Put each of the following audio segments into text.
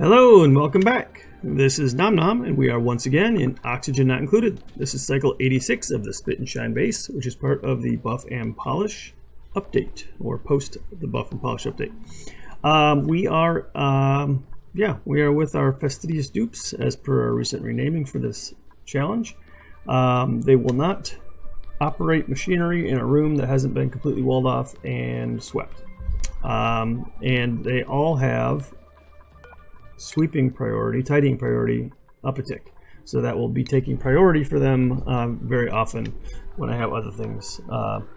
Hello and welcome back. This is Nom Nom and we are once again in Oxygen Not Included. This is cycle 86 of the Spit and Shine base, which is part of the Buff and Polish update, or post the Buff and Polish update. We are with our Fastidious Dupes as per our recent renaming for this challenge. They will not operate machinery in a room that hasn't been completely walled off and swept. And they all have sweeping priority, tidying priority up a tick. So that will be taking priority for them very often when I have other things.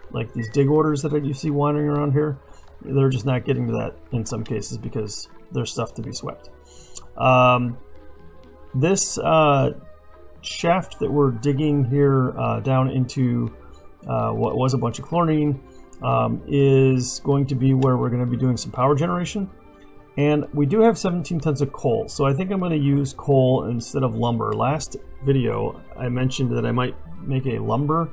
Like these dig orders that you see wandering around here, they're just not getting to that in some cases because there's stuff to be swept. This shaft that we're digging here down into what was a bunch of chlorine is going to be where we're going to be doing some power generation. And we do have 17 tons of coal, so I think I'm going to use coal instead of lumber. Last video, I mentioned that I might make a lumber,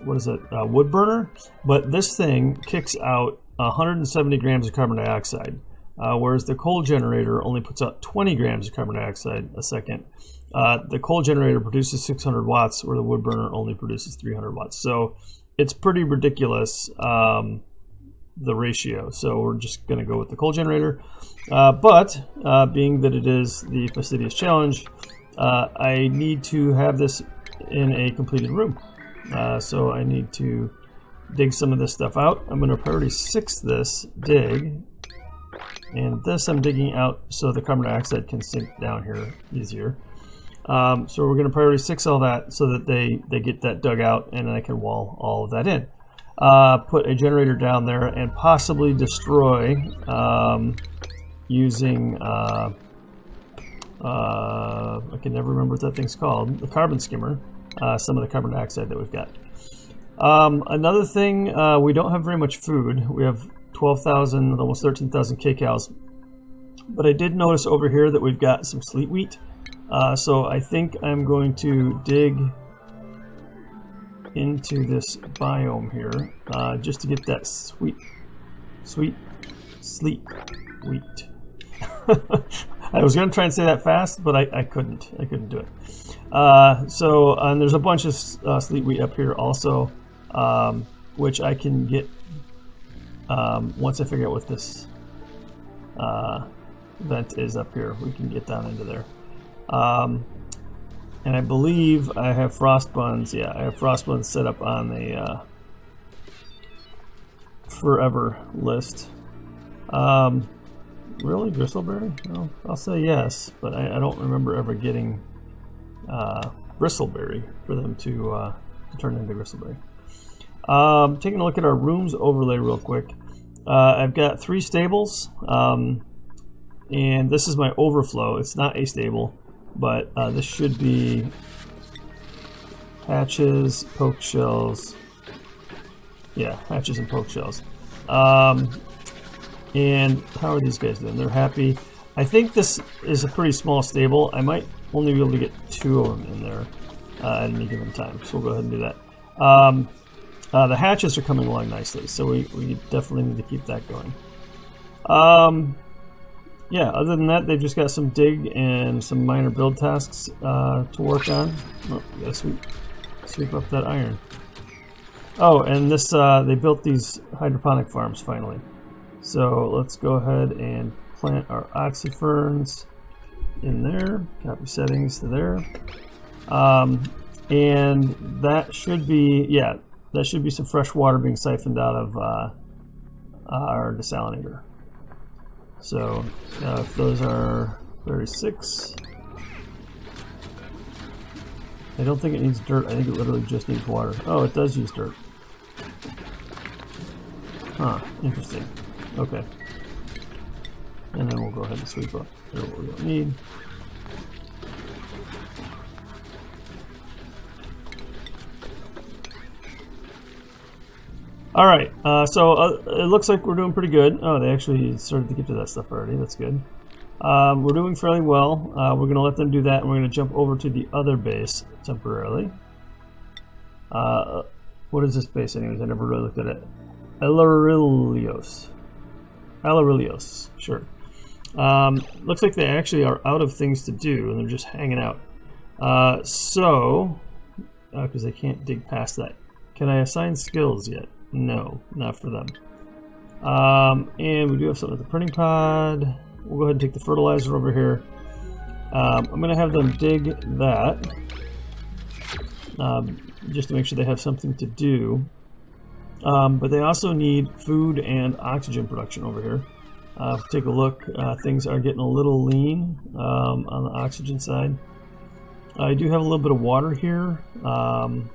wood burner, but this thing kicks out 170 grams of carbon dioxide, whereas the coal generator only puts out 20 grams of carbon dioxide a second. The coal generator produces 600 watts, where the wood burner only produces 300 watts. So it's pretty ridiculous. The ratio, so we're just going to go with the coal generator, but being that it is the Fastidious challenge, I need to have this in a completed room, so I need to dig some of this stuff out. I'm going to priority 6 this dig, and this I'm digging out so the carbon dioxide can sink down here easier. So we're going to priority 6 all that so that they get that dug out, and then I can wall all of that in. Put a generator down there and possibly destroy using I can never remember what that thing's called, the carbon skimmer, some of the carbon dioxide that we've got. Another thing, we don't have very much food. We have 12,000, almost 13,000 kcals, but I did notice over here that we've got some sleet wheat, so I think I'm going to dig into this biome here, just to get that sweet sleet wheat. I was going to try and say that fast, but I couldn't do it. And there's a bunch of sleet wheat up here also, which I can get once I figure out what this vent is up here. We can get down into there. And I believe I have frost buns. Yeah, I have frost buns set up on the forever list. Really, bristleberry? No, I'll say yes, but I don't remember ever getting bristleberry for them to turn into bristleberry. Taking a look at our rooms overlay real quick. I've got 3 stables, and this is my overflow. It's not a stable. But this should be hatches, poke shells. Yeah, hatches and poke shells. And how are these guys doing? They're happy. I think this is a pretty small stable. I might only be able to get 2 of them in there at any given time. So we'll go ahead and do that. The hatches are coming along nicely, so we definitely need to keep that going. Yeah, other than that, they've just got some dig and some minor build tasks to work on. Oh, we gotta sweep up that iron. Oh, and this they built these hydroponic farms finally. So let's go ahead and plant our oxyferns in there. Copy settings to there. And that should be, yeah, that should be some fresh water being siphoned out of our desalinator. So if those are 36, I don't think it needs dirt. I think it literally just needs water. Oh, it does use dirt. Huh, interesting. Okay. And then we'll go ahead and sweep up what we don't need. Alright, so it looks like we're doing pretty good. Oh, they actually started to get to that stuff already. That's good. We're doing fairly well. We're going to let them do that, and we're going to jump over to the other base temporarily. What is this base anyways? I never really looked at it. Alarillios, sure. Looks like they actually are out of things to do, and they're just hanging out. Because they can't dig past that. Can I assign skills yet? No, not for them. And we do have something at the printing pod. We'll go ahead and take the fertilizer over here. I'm going to have them dig that. Just to make sure they have something to do. But they also need food and oxygen production over here. Take a look. Things are getting a little lean on the oxygen side. I do have a little bit of water here. And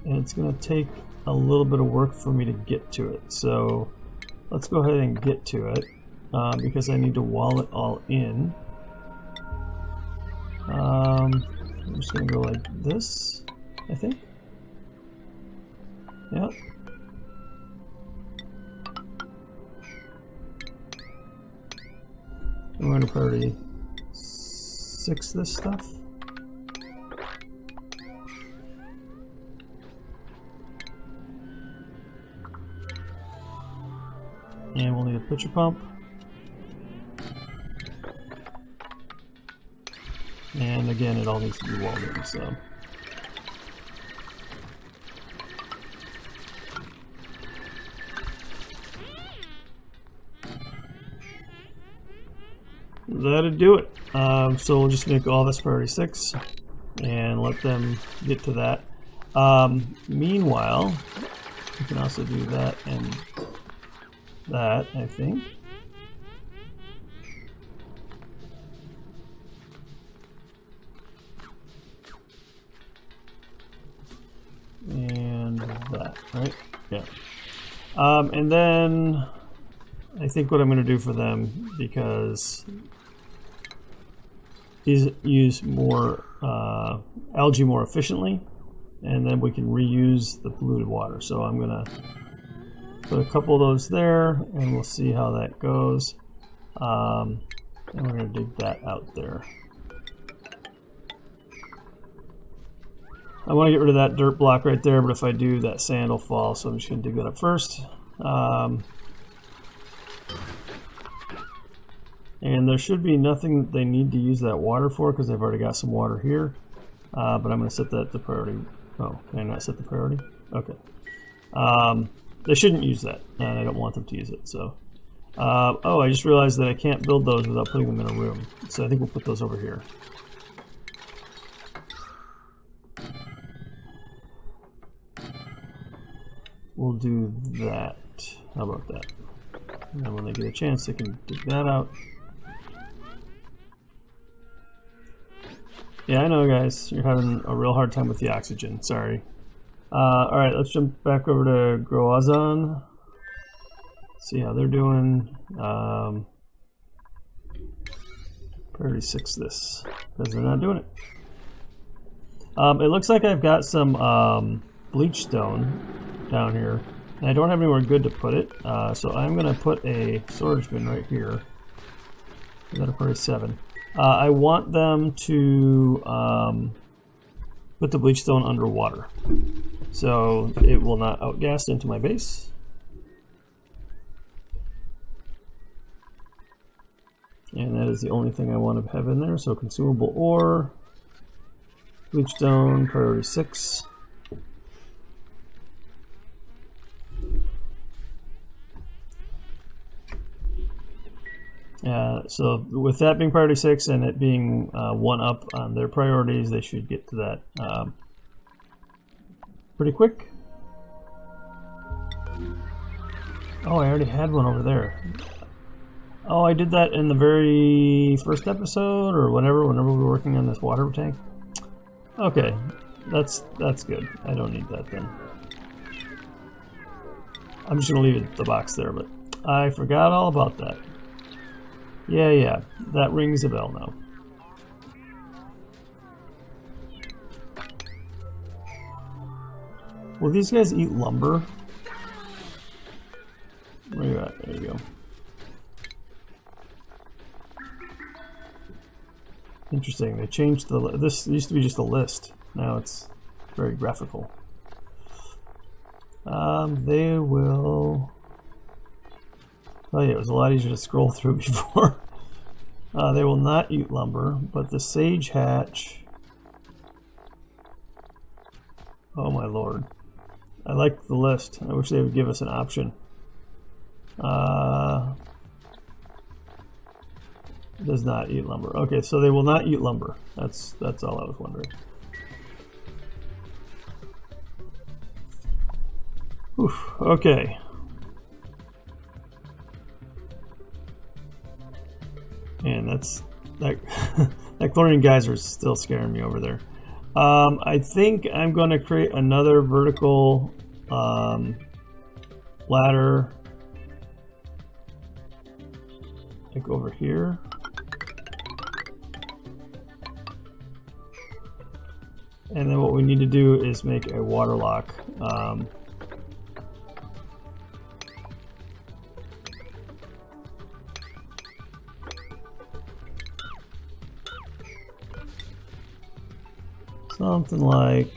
it's going to take a little bit of work for me to get to it. So let's go ahead and get to it because I need to wall it all in. I'm just going to go like this, I think. Yep. I'm going to priority 6 this stuff. And we'll need a pitcher pump. And again, it all needs to be walled in, so. That'd do it. So we'll just make all this priority 6 and let them get to that. Meanwhile, we can also do that and that, I think. And that, right? Yeah. And then I think what I'm going to do for them, because these use more algae more efficiently, and then we can reuse the polluted water. So I'm going to put a couple of those there, and we'll see how that goes. And we're going to dig that out there. I want to get rid of that dirt block right there, but if I do, that sand will fall, so I'm just going to dig that up first. And there should be nothing they need to use that water for, because they've already got some water here. But I'm going to set that to priority. Oh, can I not set the priority? Okay. They shouldn't use that, and I don't want them to use it. So, oh, I just realized that I can't build those without putting them in a room. So I think we'll put those over here. We'll do that. How about that? And then when they get a chance, they can dig that out. Yeah, I know, guys. You're having a real hard time with the oxygen. Sorry. Alright, let's jump back over to Groazan. See how they're doing. Priority 6 this, because they're not doing it. It looks like I've got some bleach stone down here, and I don't have anywhere good to put it, so I'm going to put a storage bin right here. Is that a priority 7? I want them to put the bleach stone underwater, so it will not outgas into my base. And that is the only thing I want to have in there. So consumable ore, bleach stone, priority 6. So with that being priority 6 and it being 1 up on their priorities, they should get to that pretty quick. Oh, I already had one over there. Oh, I did that in the very first episode or whenever we were working on this water tank. Okay, that's good. I don't need that then. I'm just gonna leave the box there, but I forgot all about that. Yeah, that rings a bell now. Will these guys eat lumber? Where are you at? There you go. Interesting. They changed this used to be just a list. Now it's very graphical. They will Oh yeah, it was a lot easier to scroll through before. They will not eat lumber, but the sage hatch. Oh my lord. I like the list. I wish they would give us an option. Does not eat lumber. Okay, so they will not eat lumber. That's all I was wondering. Oof, okay. And that that chlorine geyser is still scaring me over there. I think I'm going to create another vertical ladder, like over here. And then what we need to do is make a water lock. Something like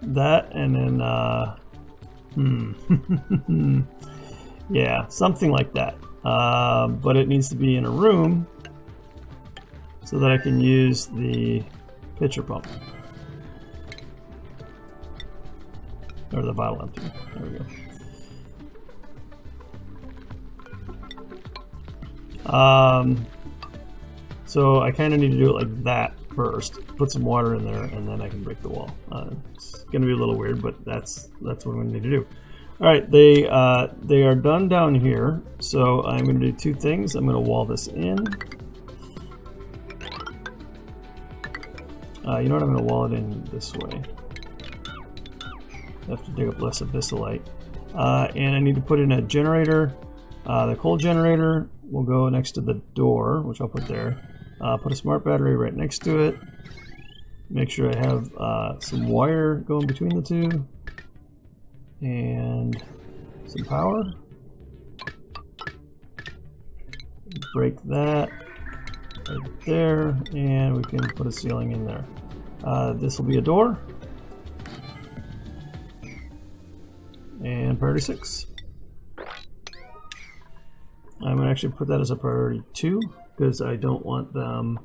that, and then yeah, something like that. But it needs to be in a room so that I can use the pitcher pump, or the bottle empty. There we go. So I kind of need to do it like that first. Put some water in there, and then I can break the wall. It's going to be a little weird, but that's what we need to do. All right, they are done down here. So I'm going to do two things. I'm going to wall this in. You know what? I'm going to wall it in this way. I have to dig up less abyssalite. And I need to put in a generator. The coal generator will go next to the door, which I'll put there. Put a smart battery right next to it. Make sure I have some wire going between the two. And some power. Break that right there, and we can put a ceiling in there. This will be a door. And priority 6. I'm going to actually put that as a priority 2 because I don't want them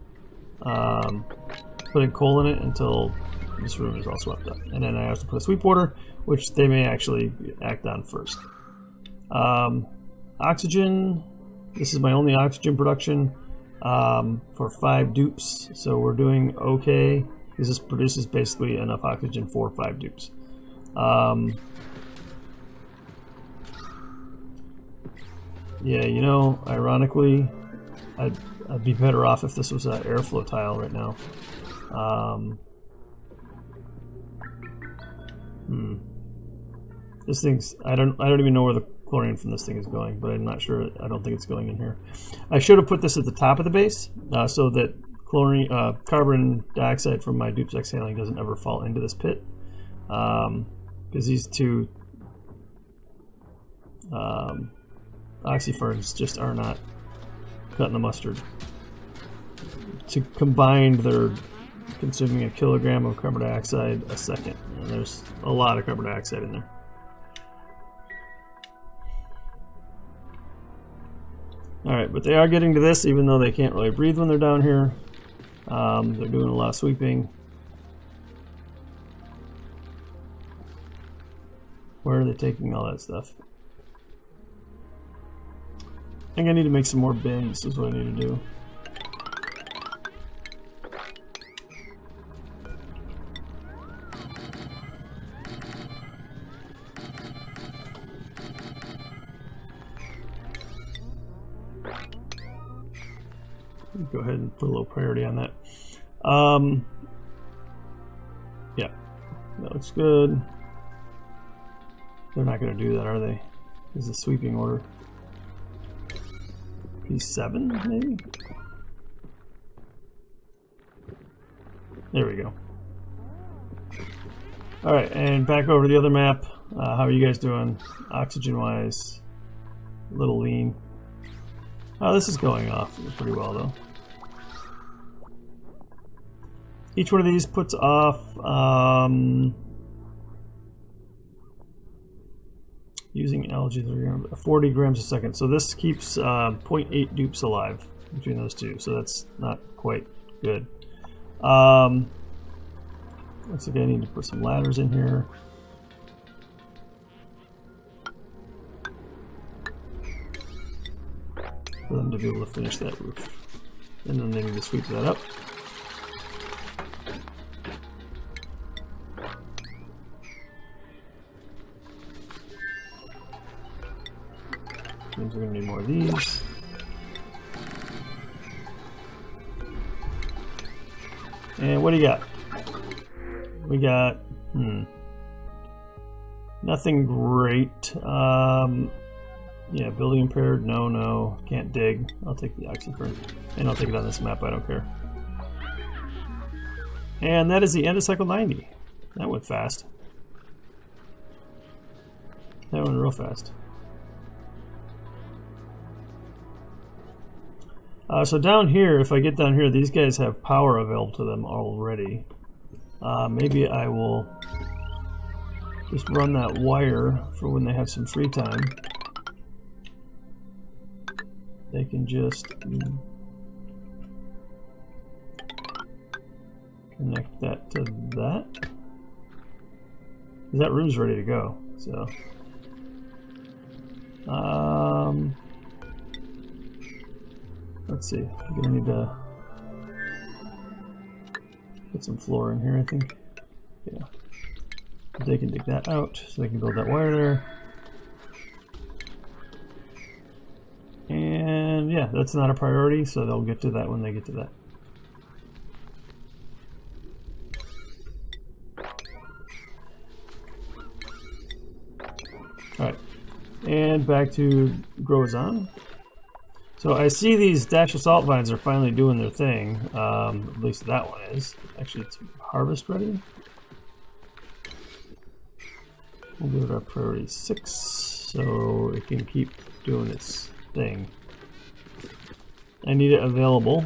putting coal in it until this room is all swept up. And then I have to put a sweep order, which they may actually act on first. Oxygen. This is my only oxygen production for 5 dupes. So we're doing okay because this produces basically enough oxygen for 5 dupes. Yeah, you know, ironically, I'd be better off if this was an airflow tile right now. This thing's, I don't even know where the chlorine from this thing is going, but I'm not sure. I don't think it's going in here. I should have put this at the top of the base so that chlorine, carbon dioxide from my dupes exhaling doesn't ever fall into this pit, because these two oxyferns just are not cutting the mustard. To combine, they're consuming 1 kilogram of carbon dioxide a second, and there's a lot of carbon dioxide in there. Alright, but they are getting to this even though they can't really breathe when they're down here. They're doing a lot of sweeping. Where are they taking all that stuff? I think I need to make some more bins, is what I need to do. Go ahead and put a little priority on that. Yeah, that looks good. They're not going to do that, are they? This is a sweeping order. P7, maybe? There we go. Alright, and back over to the other map. How are you guys doing? Oxygen-wise, a little lean. Oh, this is going off pretty well, though. Each one of these puts off Using algae 40 grams a second. So this keeps 0.8 dupes alive between those two. So that's not quite good. Once again, I need to put some ladders in here. For them to be able to finish that roof. And then they need to sweep that up. Means we're going to need more of these. And what do you got? We got, nothing great. Yeah, building impaired, no, can't dig. I'll take the oxygen, and I'll take it on this map, I don't care. And that is the end of cycle 90. That went fast. That went real fast. So down here, if I get down here, these guys have power available to them already. Maybe I will just run that wire for when they have some free time. They can just connect that to that. That room's ready to go, so. Let's see, I'm gonna need to put some floor in here, I think. Yeah. They can dig that out, so they can build that wire there. And yeah, that's not a priority, so they'll get to that when they get to that. Alright, and back to grows on. So I see these dash assault vines are finally doing their thing. At least that one is. Actually, it's harvest ready. We'll give it our priority 6 so it can keep doing its thing. I need it available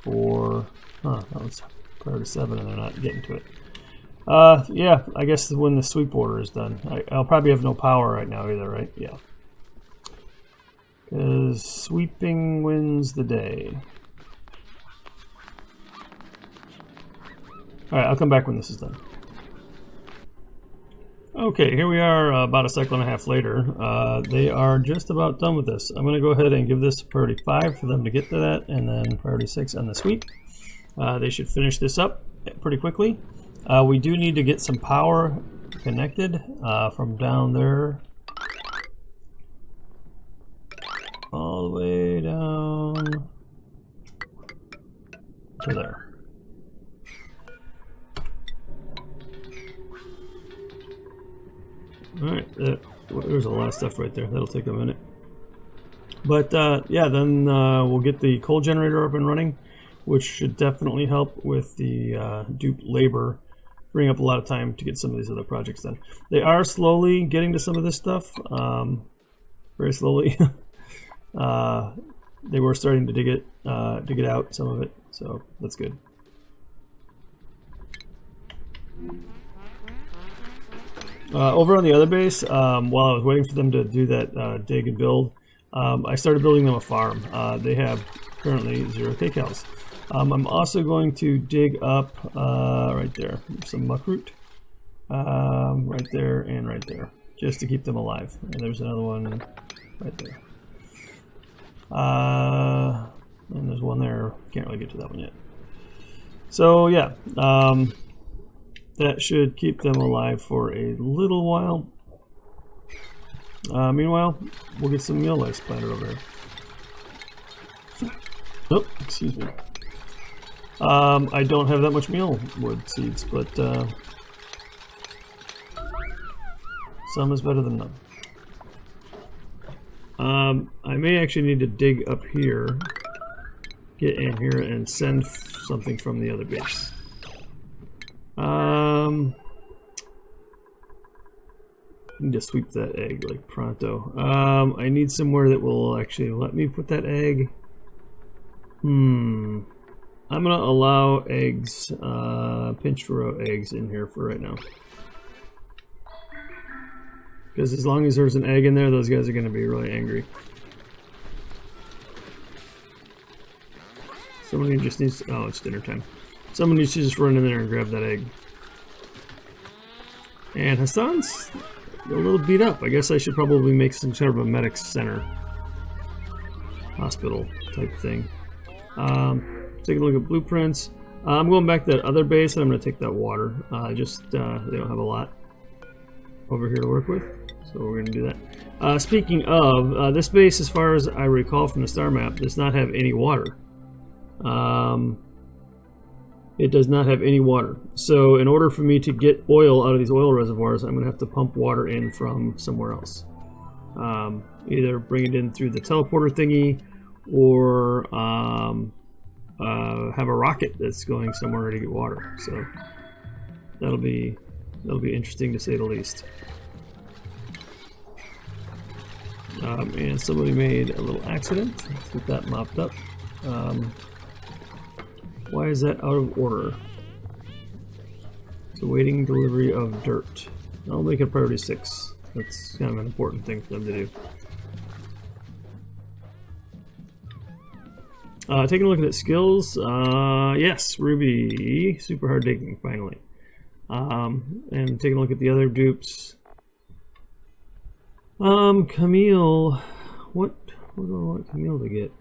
for, that was priority 7 and they're not getting to it. Yeah, I guess when the sweep order is done. I'll probably have no power right now either, right? Yeah. Because sweeping wins the day. Alright, I'll come back when this is done. Okay, here we are about a cycle and a half later. They are just about done with this. I'm going to go ahead and give this priority 5 for them to get to that, and then priority 6 on the sweep. They should finish this up pretty quickly. We do need to get some power connected from down there all the way down to there. Alright, there's a lot of stuff right there. That'll take a minute. But yeah, then we'll get the coal generator up and running, which should definitely help with the dupe labor, freeing up a lot of time to get some of these other projects done. They are slowly getting to some of this stuff, very slowly. They were starting to dig it out, some of it, so that's good. Over on the other base, while I was waiting for them to do that dig and build, I started building them a farm. They have currently 0 kcals. I'm also going to dig up right there some muckroot, right there and right there, just to keep them alive. And there's another one right there. And there's one there. Can't really get to that one yet. So yeah, that should keep them alive for a little while. Meanwhile, we'll get some meal lice planted over here. Oh, excuse me. I don't have that much meal wood seeds, but some is better than none. I may actually need to dig up here, get in here, and send something from the other base. I need to sweep that egg like pronto. I need somewhere that will actually let me put that egg. I'm gonna allow eggs, pinched row eggs in here for right now. Because as long as there's an egg in there, those guys are going to be really angry. Somebody just needs to, oh, it's dinner time. Someone needs to just run in there and grab that egg. And Hassan's a little beat up. I guess I should probably make some sort of a medic center. Hospital type thing. Taking a look at blueprints. I'm going back to that other base and I'm going to take that water. They don't have a lot over here to work with. So we're going to do that. Speaking of, this base, as far as I recall from the star map, does not have any water. It does not have any water. So in order for me to get oil out of these oil reservoirs, I'm going to have to pump water in from somewhere else. Either bring it in through the teleporter thingy, or have a rocket that's going somewhere to get water. So that'll be interesting to say the least. And somebody made a little accident. Let's get that mopped up. Why is that out of order? It's awaiting delivery of dirt. I'll make it priority 6. That's kind of an important thing for them to do. Taking a look at skills. Yes, Ruby, super hard digging, finally. And taking a look at the other dupes. Camille, what do I want Camille to get?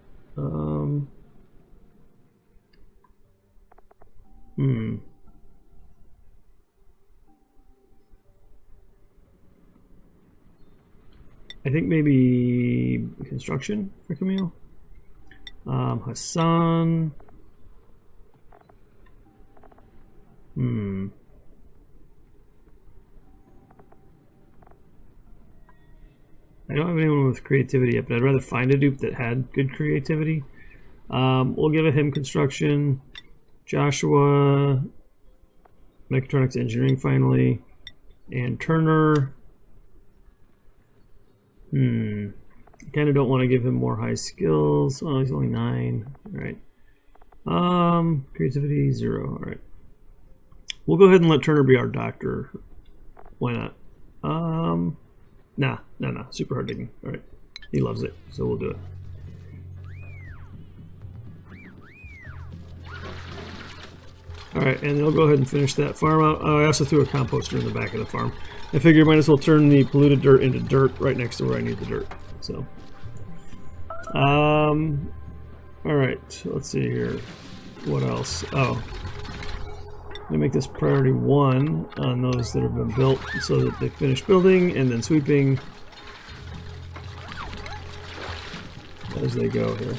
I think maybe construction for Camille. Hassan. I don't have anyone with creativity yet, but I'd rather find a dupe that had good creativity. We'll give him construction. Joshua, mechatronics engineering finally, and Turner. I kind of don't want to give him more high skills. Oh, he's only 9. All right. Creativity 0. All right. We'll go ahead and let Turner be our doctor. Why not? Nah. Super hard digging. All right. He loves it, so we'll do it. All right, and they'll go ahead and finish that farm out. I also threw a composter in the back of the farm. I figured I might as well turn the polluted dirt into dirt right next to where I need the dirt. So, all right, let's see here. What else? Oh, let me make this priority 1 on those that have been built, so that they finish building and then sweeping as they go here.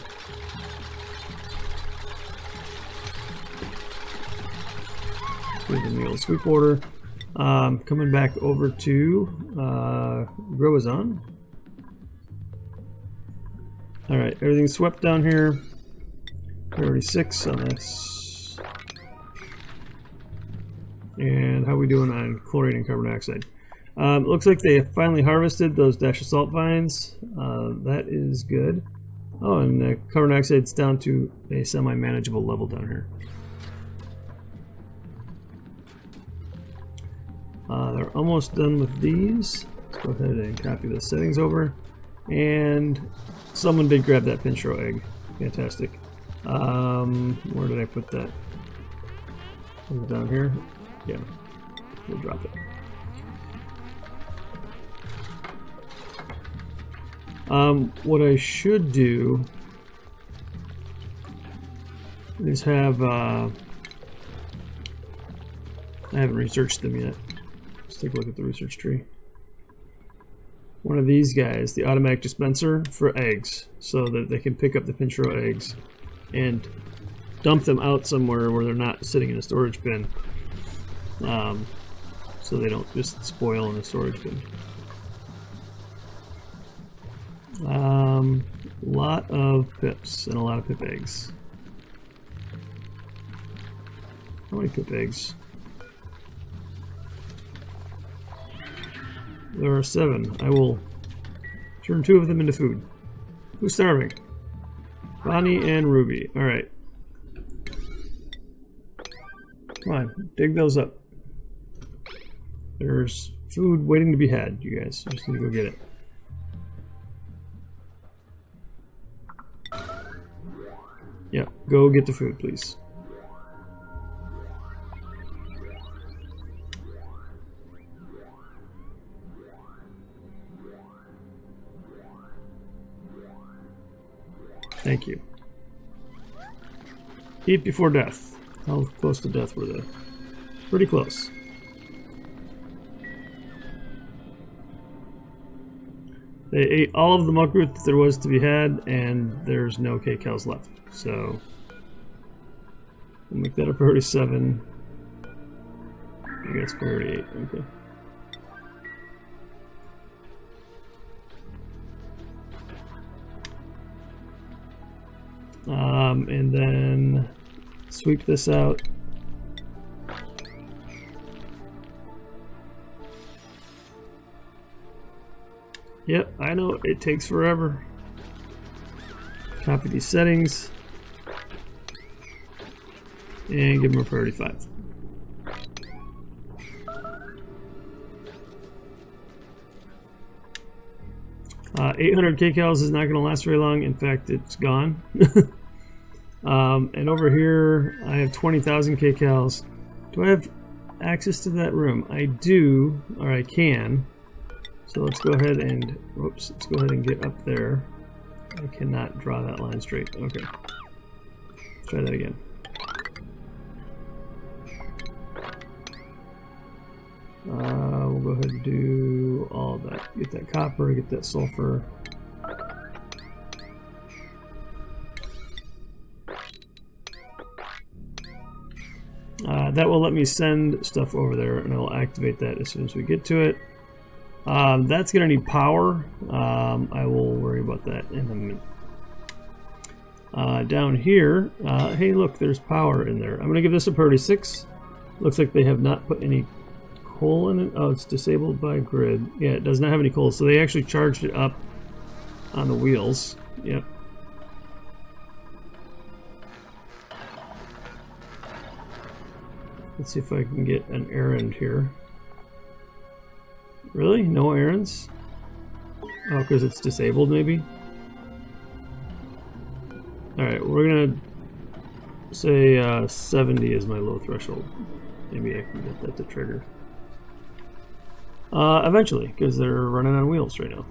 In the old sweep order. Coming back over to Groazon. Alright, everything's swept down here. Priority 6 on this. And how are we doing on chlorine and carbon dioxide? It looks like they finally harvested those dash of salt vines. That is good. Oh, and the carbon dioxide's down to a semi-manageable level down here. They're almost done with these. Let's go ahead and copy the settings over. And someone did grab that pinchro egg. Fantastic. Where did I put that? Is it down here? Yeah. We'll drop it. What I should do is have I haven't researched them yet. Let's take a look at the research tree. One of these guys, the automatic dispenser for eggs, so that they can pick up the pinchro eggs and dump them out somewhere where they're not sitting in a storage bin, so they don't just spoil in the storage bin. A lot of pips and a lot of pip eggs. How many pip eggs? There are 7. I will turn 2 of them into food. Who's starving? Bonnie and Ruby. Alright. Come on, dig those up. There's Food waiting to be had, you guys. You just need to go get it. Yep, go get the food, please. Thank you. Eat before death. How close to death were they? Pretty close. They ate all of the muckroot that there was to be had, and there's no K-cows left. So, we'll make that a priority 7. I guess priority 8. Okay. And then sweep this out. Yep, I know, it takes forever. Copy these settings. And give them a priority 5. Uh, 800 K-cows is not going to last very long. In fact, it's gone. And over here, I have 20,000 K-cows. Do I have access to that room? I do, or I can. So let's go ahead and, whoops, let's go ahead and get up there. I cannot draw that line straight. Okay. Let's try that again. We'll go ahead and do all that. Get that copper, get that sulfur. That will let me send stuff over there, and I'll activate that as soon as we get to it. That's going to need power. I will worry about that in a minute. Down here, hey look, there's power in there. I'm going to give this a priority 6. Looks like they have not put any coal in it. Oh, it's disabled by grid. Yeah, it does not have any coal, so they actually charged it up on the wheels. Yep. Let's see if I can get an errand here. Really? No errands? Oh, because it's disabled, maybe? Alright, we're gonna say 70 is my low threshold. Maybe I can get that to trigger. Eventually, because they're running on wheels right now.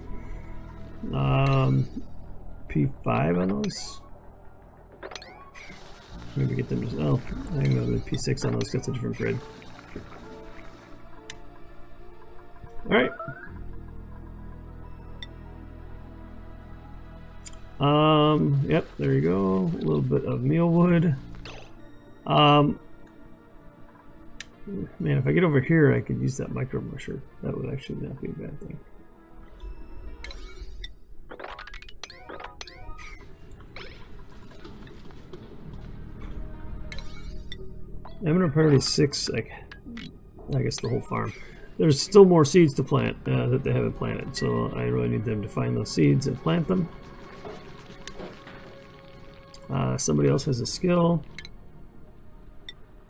P5 on those? Maybe get them to, oh, I think the P6 on those, that's a different grid. Alright. Yep, there you go. A little bit of mealwood. Man, if I get over here, I could use that micro musher. That would actually not be a bad thing. I'm gonna priority 6, I guess the whole farm. There's still more seeds to plant that they haven't planted, so I really need them to find those seeds and plant them. Somebody else has a skill.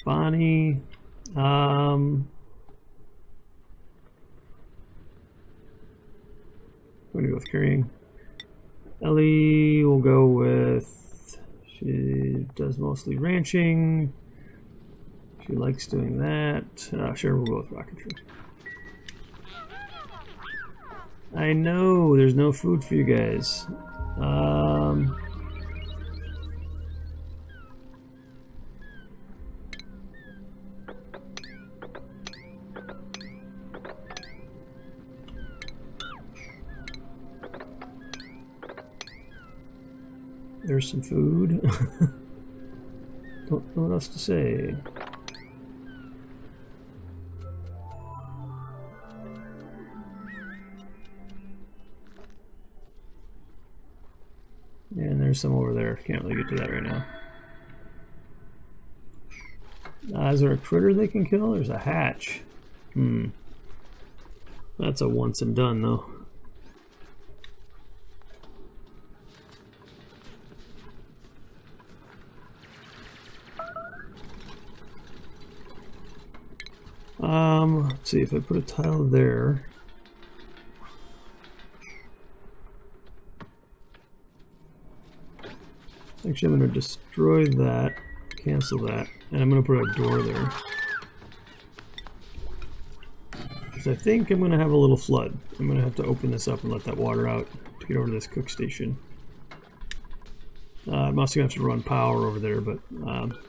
Bonnie. I'm going to go with carrying. Ellie will go with, she does mostly ranching. She likes doing that. Sure, we'll go with rocketry. I know, there's no food for you guys. There's some food. Don't know what else to say. And there's some over there. Can't really get to that right now. Is there a critter they can kill? There's a hatch. That's a once and done though. Let's see if I put a tile there. Actually, I'm going to destroy that, cancel that, and I'm going to put a door there. Because I think I'm going to have a little flood. I'm going to have to open this up and let that water out to get over to this cook station. I'm also going to have to run power over there, but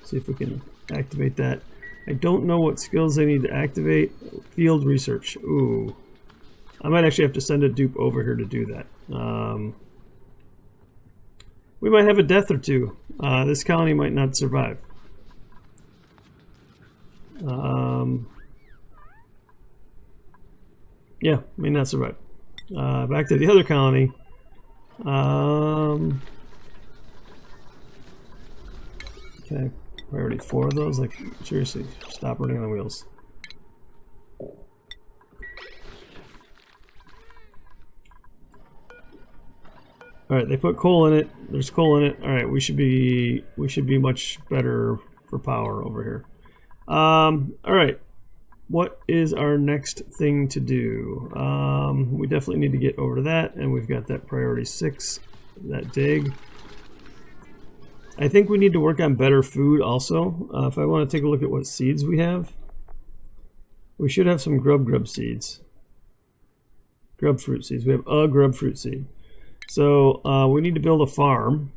see if we can activate that. I don't know what skills I need to activate. Field research. Ooh. I might actually have to send a dupe over here to do that. We might have a death or two. This colony might not survive. Yeah, may not survive. Back to the other colony. Okay, priority 4 of those. Like, seriously, stop running on the wheels. All right, they put coal in it. There's coal in it. All right, we should be much better for power over here. All right, what is our next thing to do? We definitely need to get over to that, and we've got that priority 6, that dig. I think we need to work on better food also. If I want to take a look at what seeds we have, we should have some grub seeds. Grub fruit seeds. We have a grub fruit seed. So we need to build a farm,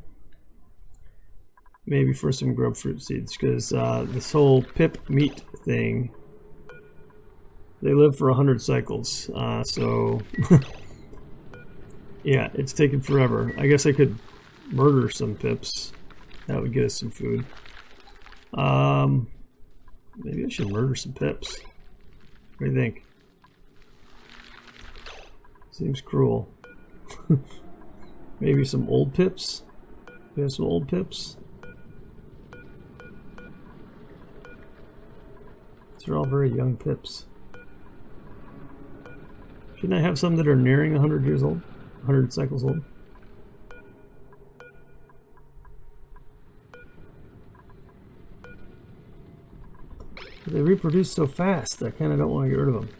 maybe for some grub fruit seeds, because this whole pip meat thing, they live for 100 cycles. So yeah, it's taken forever. I guess I could murder some pips. That would get us some food. Maybe I should murder some pips. What do you think? Seems cruel. Maybe some old pips? We have some old pips? These are all very young pips. Shouldn't I have some that are nearing 100 years old? 100 cycles old? They reproduce so fast, I kind of don't want to get rid of them.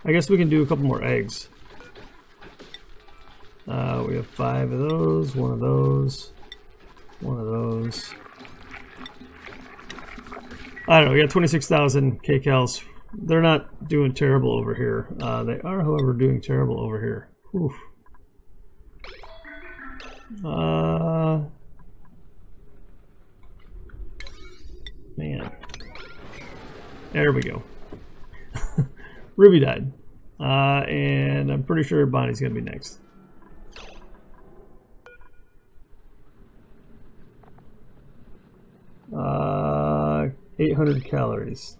I guess we can do a couple more eggs. We have 5 of those, 1 of those, 1 of those. I don't know, we got 26,000 kcals. They're not doing terrible over here. They are, however, doing terrible over here. Oof. Man. There we go. Ruby died. And I'm pretty sure Bonnie's going to be next. Uh, 800 calories.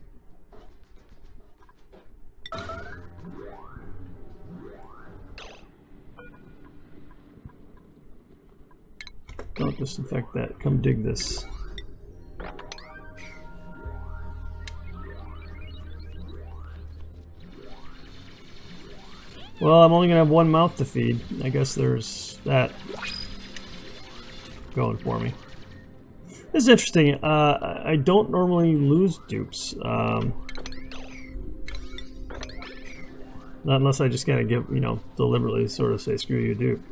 Don't disinfect that. Come dig this. Well, I'm only going to have 1 mouth to feed. I guess there's that going for me. This is interesting. I don't normally lose dupes. Not unless I just kind of give, deliberately sort of say, screw you, dupe.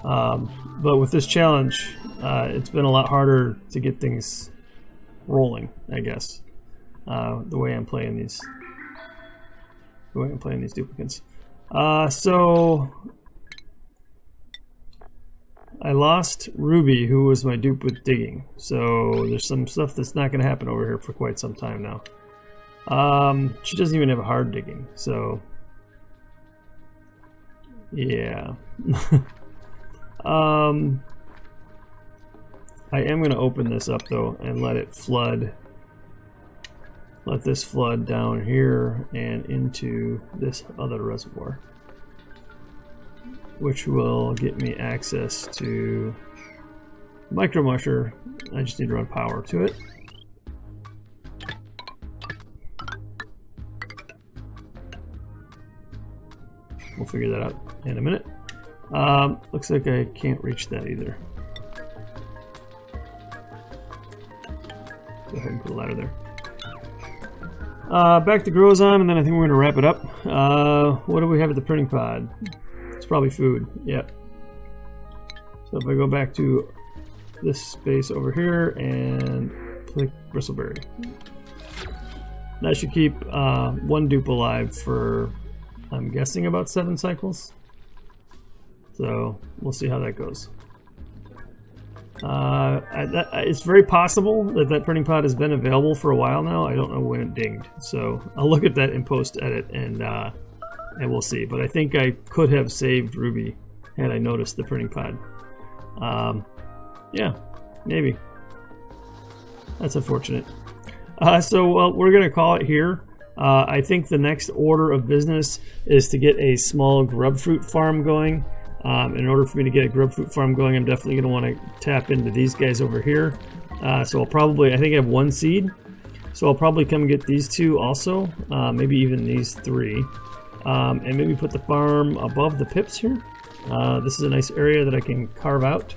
But with this challenge, it's been a lot harder to get things rolling, I guess. The way I'm playing these duplicates. So I lost Ruby, who was my dupe with digging. So there's some stuff that's not going to happen over here for quite some time now. She doesn't even have a hard digging, so yeah. I am going to open this up though and let it flood. Let this flood down here and into this other reservoir, which will get me access to micro musher. I just need to run power to it. We'll figure that out in a minute. Looks like I can't reach that either. Go ahead and put a ladder there. Back to grows on, and then I think we're going to wrap it up. What do we have at the printing pod? It's probably food. Yep. So if I go back to this space over here and click bristleberry, that should keep one dupe alive for, I'm guessing, about 7 cycles. So we'll see how that goes. It's very possible that that printing pod has been available for a while now. I don't know when it dinged, so I'll look at that in post edit and we'll see. But I think I could have saved Ruby had I noticed the printing pod. Yeah, maybe. That's unfortunate. So we're gonna call it here. I think the next order of business is to get a small grub fruit farm going. In order for me to get a grub fruit farm going, I'm definitely going to want to tap into these guys over here. So I'll probably, I think I have 1 seed, so I'll probably come get these 2 also, maybe even these 3, and maybe put the farm above the pips here. This is a nice area that I can carve out.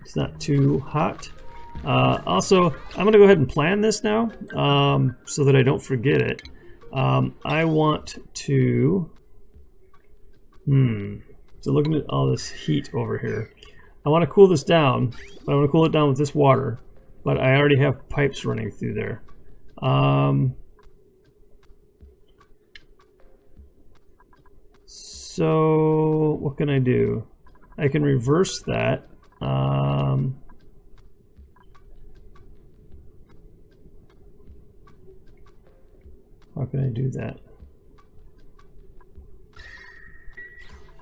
It's not too hot. Also, I'm going to go ahead and plan this now, so that I don't forget it. I want to... So looking at all this heat over here, I want to cool this down, but I want to cool it down with this water, but I already have pipes running through there. So what can I do? I can reverse that. How can I do that?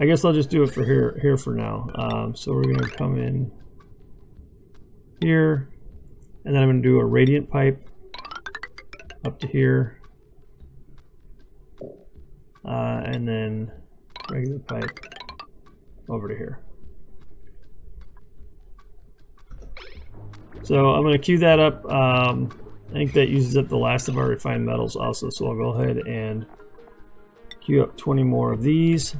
I guess I'll just do it for here for now. So we're going to come in here, and then I'm going to do a radiant pipe up to here, and then regular pipe over to here. So I'm going to queue that up. I think that uses up the last of our refined metals also, so I'll go ahead and queue up 20 more of these.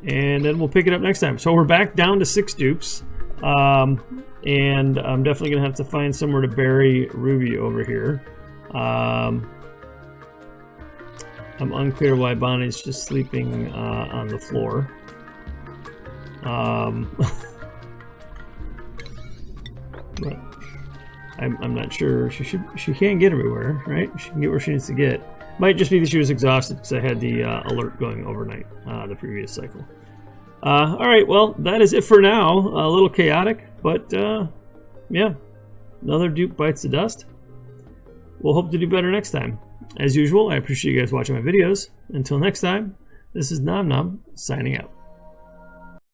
And then we'll pick it up next time. So we're back down to 6 dupes. And I'm definitely going to have to find somewhere to bury Ruby over here. I'm unclear why Bonnie's just sleeping on the floor. But I'm not sure. She can't get everywhere, right? She can get where she needs to get. Might just be that she was exhausted because I had the alert going overnight the previous cycle. Alright, well, that is it for now. A little chaotic, but yeah, another dupe bites the dust. We'll hope to do better next time. As usual, I appreciate you guys watching my videos. Until next time, this is Nom Nom signing out.